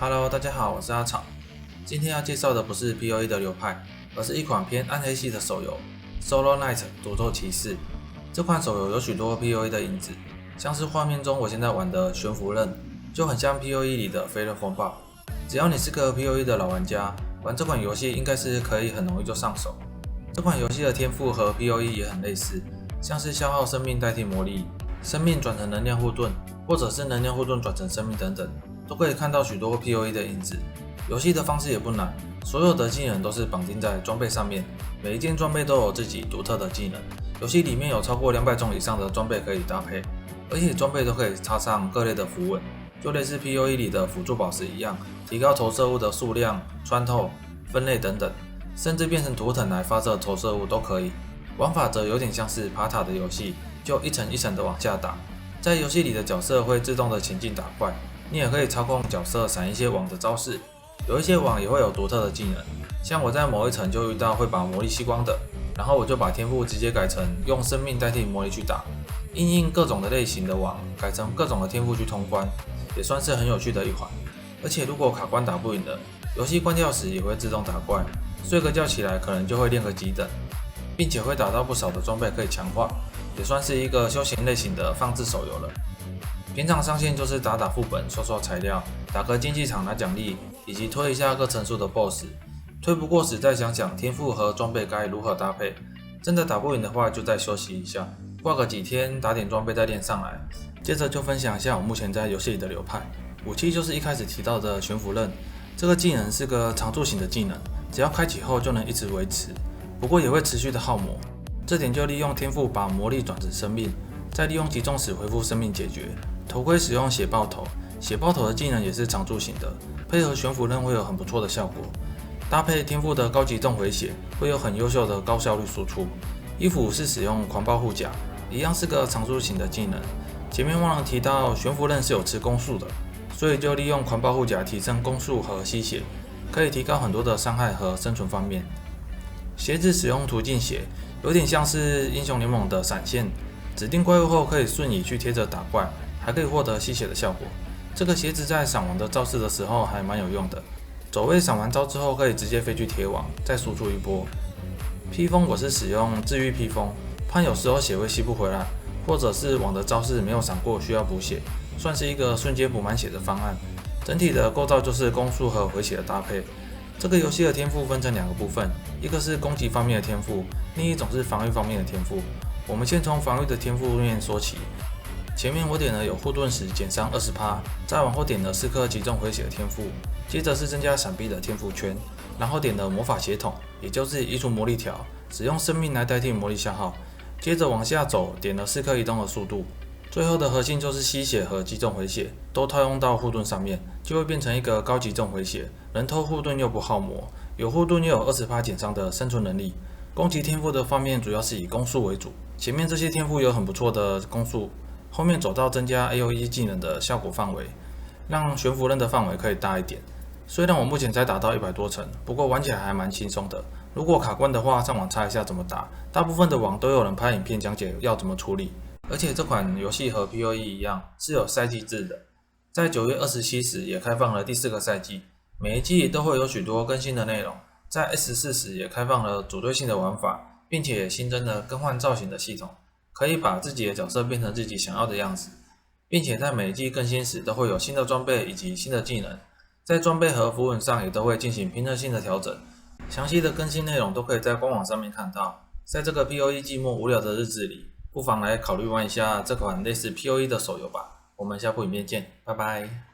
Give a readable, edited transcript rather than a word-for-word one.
Hello，大家好，我是阿草。今天要介绍的不是 PoE 的流派，而是一款偏暗黑系的手游《Solo Knight 独奏骑士》。这款手游有许多 PoE 的影子，像是画面中我现在玩的悬浮刃，就很像 PoE 里的飞刃风暴。只要你是个 PoE 的老玩家，玩这款游戏应该是可以很容易就上手。这款游戏的天赋和 PoE 也很类似，像是消耗生命代替魔力，生命转成能量护盾，或者是能量护盾转成生命等等。都可以看到许多 PoE 的影子。游戏的方式也不难，所有的技能都是绑定在装备上面，每一件装备都有自己独特的技能。游戏里面有超过200种以上的装备可以搭配，而且装备都可以插上各类的符文，就类似 PoE 里的辅助宝石一样，提高投射物的数量、穿透、分类等等，甚至变成图腾来发射投射物都可以。玩法则有点像是爬塔的游戏，就一层一层的往下打。在游戏里的角色会自动的前进打怪。你也可以操控角色闪一些网的招式，有一些网也会有独特的技能，像我在某一层就遇到会把魔力吸光的，然后我就把天赋直接改成用生命代替魔力去打，因各种的类型的网，改成各种的天赋去通关，也算是很有趣的一款。而且如果卡关打不赢的，游戏关掉时也会自动打怪，睡个觉起来可能就会练个几等，并且会打到不少的装备可以强化，也算是一个休闲类型的放置手游了。平常上线就是打副本、刷材料、打个竞技场拿奖励，以及推一下各层数的 BOSS。推不过时再想想天赋和装备该如何搭配。真的打不赢的话就再休息一下，挂个几天打点装备再练上来。接着就分享一下我目前在游戏里的流派。武器就是一开始提到的悬浮刃，这个技能是个常驻型的技能，只要开启后就能一直维持，不过也会持续的耗魔。这点就利用天赋把魔力转成生命，再利用击中时恢复生命解决。头盔使用血爆头，血爆头的技能也是常驻型的，配合悬浮刃会有很不错的效果。搭配天赋的高级重回血，会有很优秀的高效率输出。衣服是使用狂暴护甲，一样是个常驻型的技能。前面忘了提到悬浮刃是有吃攻速的，所以就利用狂暴护甲提升攻速和吸血，可以提高很多的伤害和生存方面。鞋子使用途径血，有点像是英雄联盟的闪现，指定怪物后可以瞬移去贴着打怪。还可以获得吸血的效果。这个鞋子在闪完的招式的时候还蛮有用的，走位闪完招之后可以直接飞去贴网，再输出一波。披风我是使用治愈披风，怕有时候血会吸不回来，或者是网的招式没有闪过需要补血，算是一个瞬间补满血的方案。整体的构造就是攻速和回血的搭配。这个游戏的天赋分成2个部分，一个是攻击方面的天赋，另一种是防御方面的天赋。我们先从防御的天赋面说起。前面我点了有护盾时减伤20%，再往后点了4颗击中回血的天赋，接着是增加闪避的天赋圈，然后点了魔法血统，也就是移除魔力条，使用生命来代替魔力消耗，接着往下走点了4颗移动的速度，最后的核心就是吸血和击中回血，都套用到护盾上面，就会变成一个高击中回血，能偷护盾又不耗魔，有护盾又有20%减伤的生存能力。攻击天赋的方面主要是以攻速为主，前面这些天赋有很不错的攻速。后面走到增加 AoE 技能的效果范围，让悬浮刃的范围可以大一点。虽然我目前才打到100多层，不过玩起来还蛮轻松的。如果卡关的话，上网查一下怎么打，大部分的网都有人拍影片讲解要怎么处理。而且这款游戏和 PoE 一样是有赛季制的，在9月27时也开放了第4个赛季，每一季都会有许多更新的内容。在 S4时也开放了组队性的玩法，并且也新增了更换造型的系统。可以把自己的角色变成自己想要的样子，并且在每一季更新时都会有新的装备以及新的技能，在装备和符文上也都会进行平衡性的调整。详细的更新内容都可以在官网上面看到。在这个 PoE 寂寞无聊的日子里，不妨来考虑玩一下这款类似 PoE 的手游吧。我们下部影片见，拜拜。